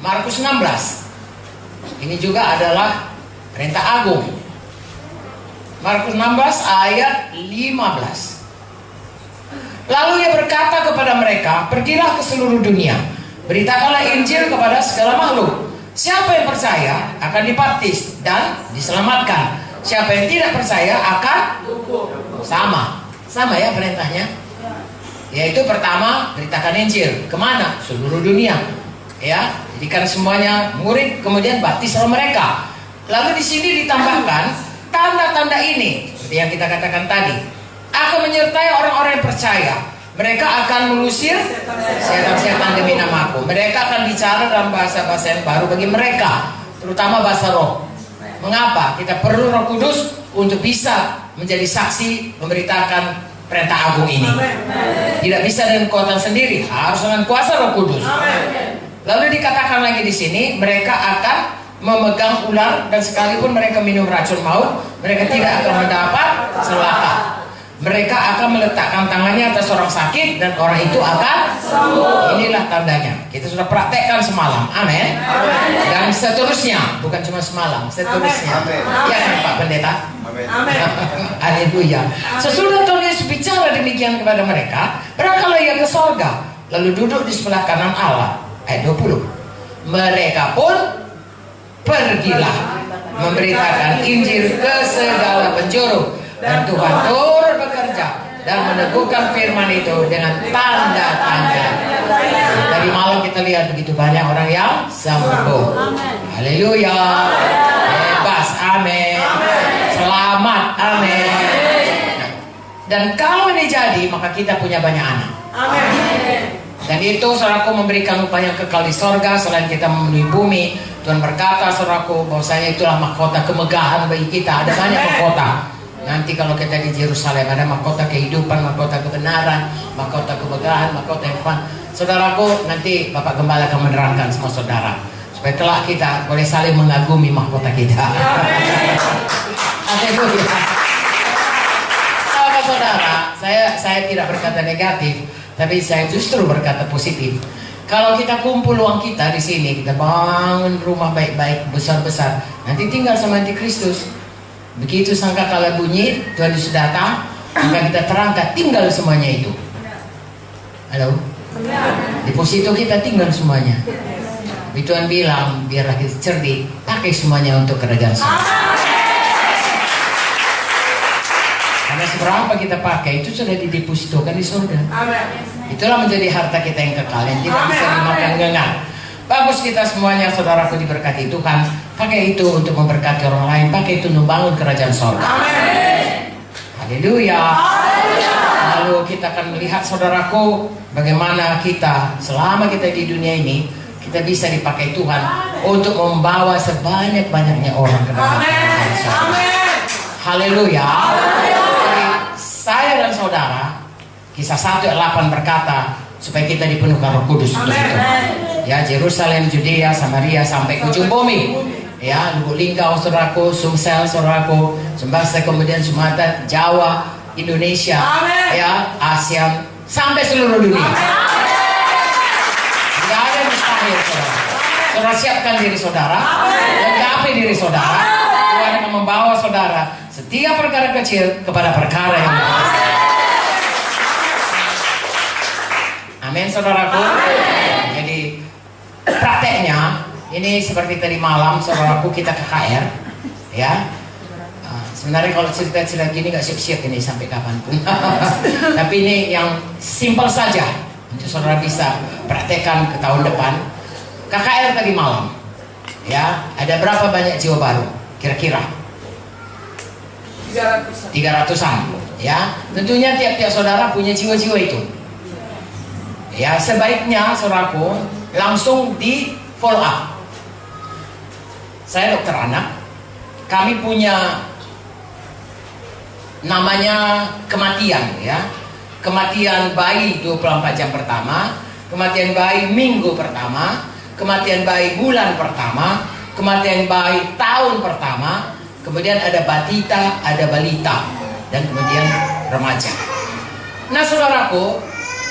Markus 16. Ini juga adalah perintah agung. Markus 16 ayat 15. Lalu ia berkata kepada mereka, pergilah ke seluruh dunia, beritakanlah Injil kepada segala makhluk. Siapa yang percaya akan dibaptis dan diselamatkan. Siapa yang tidak percaya akan sama ya perintahnya. Yaitu pertama, beritakan Injil kemana? Seluruh dunia. Ya, jadikan semuanya murid, kemudian baptislah mereka. Lalu di sini ditambahkan tanda-tanda ini, seperti yang kita katakan tadi, akan menyertai orang-orang yang percaya. Mereka akan mengusir setan-setan demi namaku. Mereka akan bicara dalam bahasa-bahasa yang baru bagi mereka, terutama bahasa roh. Mengapa? Kita perlu Roh Kudus untuk bisa menjadi saksi memberitakan perintah agung ini. Tidak bisa dengan kekuatan sendiri, harus dengan kuasa Roh Kudus. Lalu dikatakan lagi di sini, mereka akan memegang ular dan sekalipun mereka minum racun maut, mereka tidak akan mendapat celaka. Mereka akan meletakkan tangannya atas orang sakit dan orang itu akan sembuh. Inilah tandanya. Kita sudah praktekkan semalam. Amin. Dan seterusnya, bukan cuma semalam, seterusnya. Ya kan Pak Pendeta? Amin. Haleluya. Sesudah Tuhan Yesus bicara demikian kepada mereka, berangkatlah ia ke sorga, lalu duduk di sebelah kanan Allah. Ayat 20. Mereka pun pergilah memberitakan Injil ke segala penjuru, dan Tuhan turut bekerja dan meneguhkan firman itu dengan tanda-tanda. Tadi malam kita lihat begitu banyak orang yang sembuh. Haleluya. Bebas. Amin. Selamat. Amin. Dan kalau ini jadi, maka kita punya banyak anak. Amin. Dan itu saudaraku memberikan upah yang kekal di sorga selain kita memenuhi bumi. Tuhan berkata saudaraku bahwasanya itulah mahkota kemegahan bagi kita. Ada banyak mahkota. Nanti kalau kita di Yerusalem ada mahkota kehidupan, mahkota kebenaran, mahkota kemegahan, mahkota yang fun. Saudaraku, nanti Bapak Gembala akan menerangkan semua saudara supaya kelak kita boleh saling mengagumi mahkota kita. Haleluya. Saudara, saya tidak berkata negatif, tapi saya justru berkata positif. Kalau kita kumpul uang kita di sini, kita bangun rumah baik-baik, besar-besar, nanti tinggal sama Antikristus. Begitu sangkakala bunyi, Tuhan Yesus datang, maka kita terangkat, tinggal semuanya itu. Halo? Deposito kita tinggal semuanya. Tapi Tuhan bilang, biarlah kita cerdik, pakai semuanya untuk kerajaan surga. Karena seberapa kita pakai, itu sudah didepositokan di surga. Itulah menjadi harta kita yang kekal, yang tidak bisa dimakan gengar. Bagus kita semuanya, saudaraku, diberkati Tuhan. Pakai itu untuk memberkati orang lain. Pakai itu membangun kerajaan sorga. Haleluya. Lalu kita akan melihat saudaraku, bagaimana kita selama kita di dunia ini, kita bisa dipakai Tuhan untuk membawa sebanyak-banyaknya orang ke dalam kerajaan sorga. Haleluya. Jadi saya dan saudara, Kisah 1 ayat 8 berkata supaya kita dipenuhkan Roh Kudus untuk itu. Ya, Yerusalem, Judea, Samaria sampai ke ujung bumi. Ya, Lubuk Linggau saudaraku, Sumsel saudaraku, Sembasa, kemudian Sumatera, Jawa, Indonesia, ya, Asia, sampai seluruh dunia. Tidak ada yang mustahil, saudara. Saudara siapkan diri saudara, lengkapi diri saudara. Tuhan akan membawa saudara setiap perkara kecil kepada perkara yang besar. Amin, saudaraku. Jadi prakteknya ini seperti tadi malam, saudaraku, kita ke KR, ya. Sebenarnya kalau cerita-cerita gini nggak siap-siap ini sampai kapanpun. Tapi ini yang simpel saja untuk saudara bisa praktekkan ke tahun depan. KKR tadi malam, ya. Ada berapa banyak jiwa baru? Kira-kira 300-an, ya. Tentunya tiap-tiap saudara punya jiwa-jiwa itu. Ya, sebaiknya saudaraku langsung di follow up. Saya dokter anak, kami punya namanya kematian, ya. Kematian bayi 24 jam pertama, kematian bayi minggu pertama, kematian bayi bulan pertama, kematian bayi tahun pertama, kemudian ada batita, ada balita, dan kemudian remaja. Nah, saudaraku,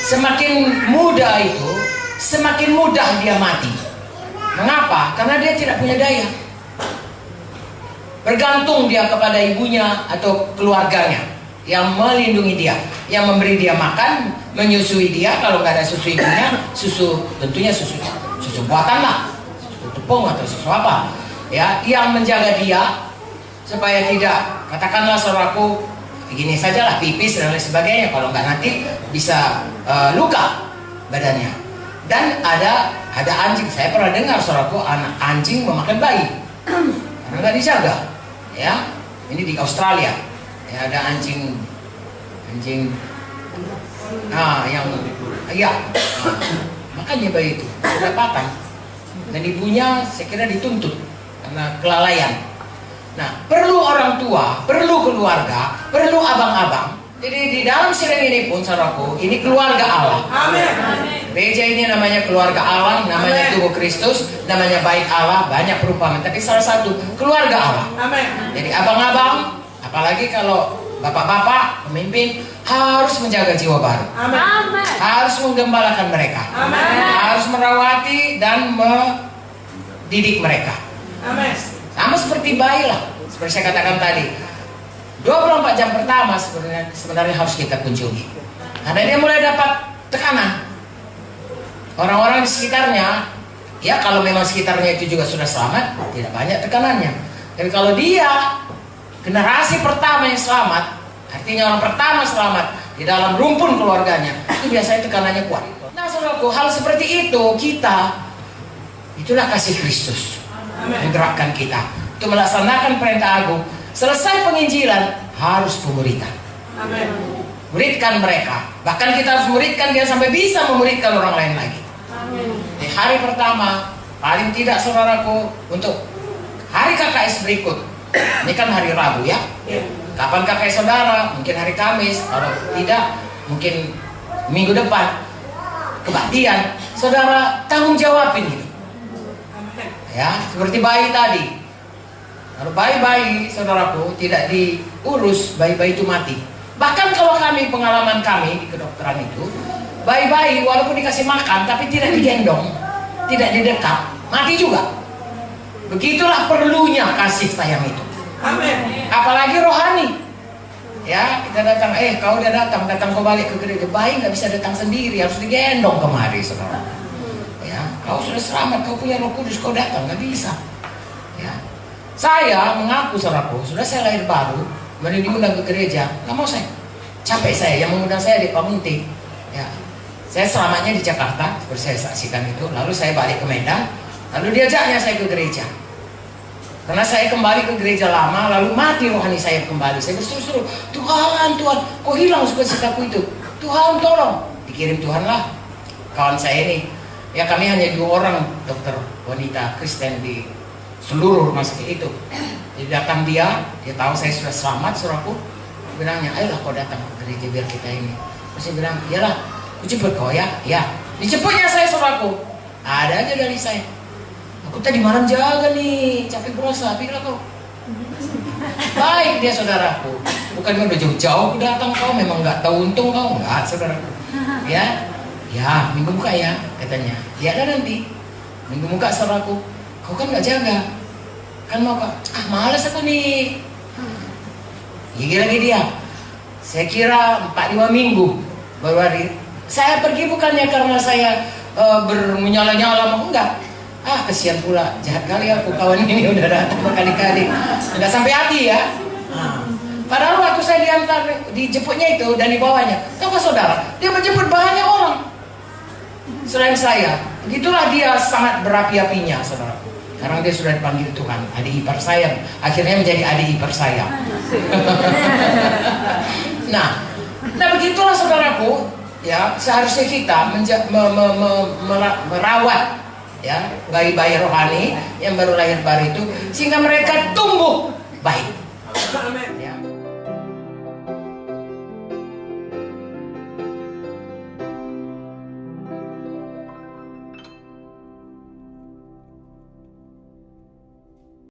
semakin muda itu, semakin mudah dia mati. Mengapa? Karena dia tidak punya daya. Bergantung dia kepada ibunya atau keluarganya yang melindungi dia, yang memberi dia makan, menyusui dia. Kalau nggak ada susu ibunya, tentunya susu buatan lah, susu tepung atau susu apa, ya, yang menjaga dia supaya tidak, katakanlah saudaraku, begini sajalah, pipis dan lain sebagainya. Kalau nggak nanti bisa luka badannya. Dan ada anjing. Saya pernah dengar saudaraku, anak anjing memakan bayi karena nggak dijaga. Ya, ini di Australia. Ya, ada anjing, makanya bayi itu kedapatan dan ibunya saya kira dituntut karena kelalaian. Nah, perlu orang tua, perlu keluarga, perlu abang-abang. Jadi di dalam sidang ini pun saudaraku, ini keluarga Allah. Amin. Gereja ini namanya keluarga Allah, namanya tubuh Kristus, namanya bait Allah, banyak perumpamaan. Tapi salah satu keluarga Allah. Amin. Jadi abang-abang, apalagi kalau bapak-bapak, pemimpin, harus menjaga jiwa baru. Amin. Harus menggembalakan mereka. Amin. Harus merawati dan mendidik mereka. Amin. Sama seperti bayi lah, seperti saya katakan tadi. 24 jam pertama sebenarnya harus kita kunjungi. Karena dia mulai dapat tekanan. Orang-orang di sekitarnya, ya kalau memang sekitarnya itu juga sudah selamat, tidak banyak tekanannya. Dan kalau dia generasi pertama yang selamat, artinya orang pertama selamat di dalam rumpun keluarganya, itu biasanya tekanannya kuat. Nah saudaraku, hal seperti itu itulah kasih Kristus menggerakkan kita untuk melaksanakan perintah agung. Selesai penginjilan, harus pemuritan. Amin. Muridkan mereka. Bahkan kita harus muridkan dia sampai bisa memuridkan orang lain lagi. Amin. Di hari pertama, paling tidak saudaraku, untuk hari KKS berikut. Ini kan hari Rabu ya. Kapan KKS saudara? Mungkin hari Kamis. Kalau tidak, mungkin minggu depan. Kebaktian. Saudara tanggung jawabin gitu. Ya, seperti bayi tadi. Kalau bayi-bayi saudaraku tidak diurus, bayi-bayi itu mati. Bahkan kalau pengalaman kami di kedokteran itu, bayi-bayi walaupun dikasih makan tapi tidak digendong, tidak didekat, mati juga. Begitulah perlunya kasih sayang itu. Amin. Apalagi rohani. Ya, kita datang, kau udah datang kau balik ke gereja. Bayi nggak bisa datang sendiri, harus digendong kemari, saudara. Ya, kau sudah selamat, kau punya Roh Kudus, kau datang, nggak bisa. Ya. Saya mengaku saudaraku, sudah saya lahir baru, kemudian diundang ke gereja, nggak mau saya. Capek saya, yang mengundang saya di Pamunti. Ya. Saya selamatnya di Jakarta, seperti saya saksikan itu. Lalu saya balik ke Medan, lalu diajaknya saya ke gereja. Karena saya kembali ke gereja lama, lalu mati rohani saya kembali. Saya berseru-seru, Tuhan, kok hilang sukacitaku itu? Tuhan tolong. Dikirim Tuhan lah kawan saya ini. Ya kami hanya 2 orang dokter wanita Kristen di seluruh rumah sakit itu. Jadi datang dia tahu saya sudah selamat, saudaraku. Bilangnya, ayolah kau datang ke gereja biar kita ini. Terus dia bilang, iyalah, aku jemput kau ya. Ya, dijemputnya saya, saudaraku. Ada aja dari saya. Aku tadi malam jaga nih, capek berasa, pikirlah kau. Baik dia saudaraku. Bukan udah jauh-jauh datang kau, memang nggak tahu untung kau, nggak saudaraku. Ya, minggu muka ya, katanya. Ya ada nanti, minggu muka saudaraku. Kau kan nggak jaga, kan mau kak? Malas aku nih. Gigi lagi dia. Saya kira 4-5 minggu baru hari. Saya pergi bukannya karena saya bermenyala-nyala, enggak. Kesian pula, jahat kali aku, kawan ini udah datang berkali-kali, nggak sampai hati ya. Padahal waktu saya diantar, dijemputnya itu dan dibawanya, tahu gak saudara, dia menjemput banyak orang selain saya. Begitulah dia sangat berapi-apinya, saudara. Sekarang dia sudah dipanggil Tuhan, adik ipar saya, akhirnya menjadi adik ipar saya. Nah begitulah saudaraku, ya seharusnya kita merawat ya bayi-bayi rohani yang baru lahir baru itu sehingga mereka tumbuh baik. Ya.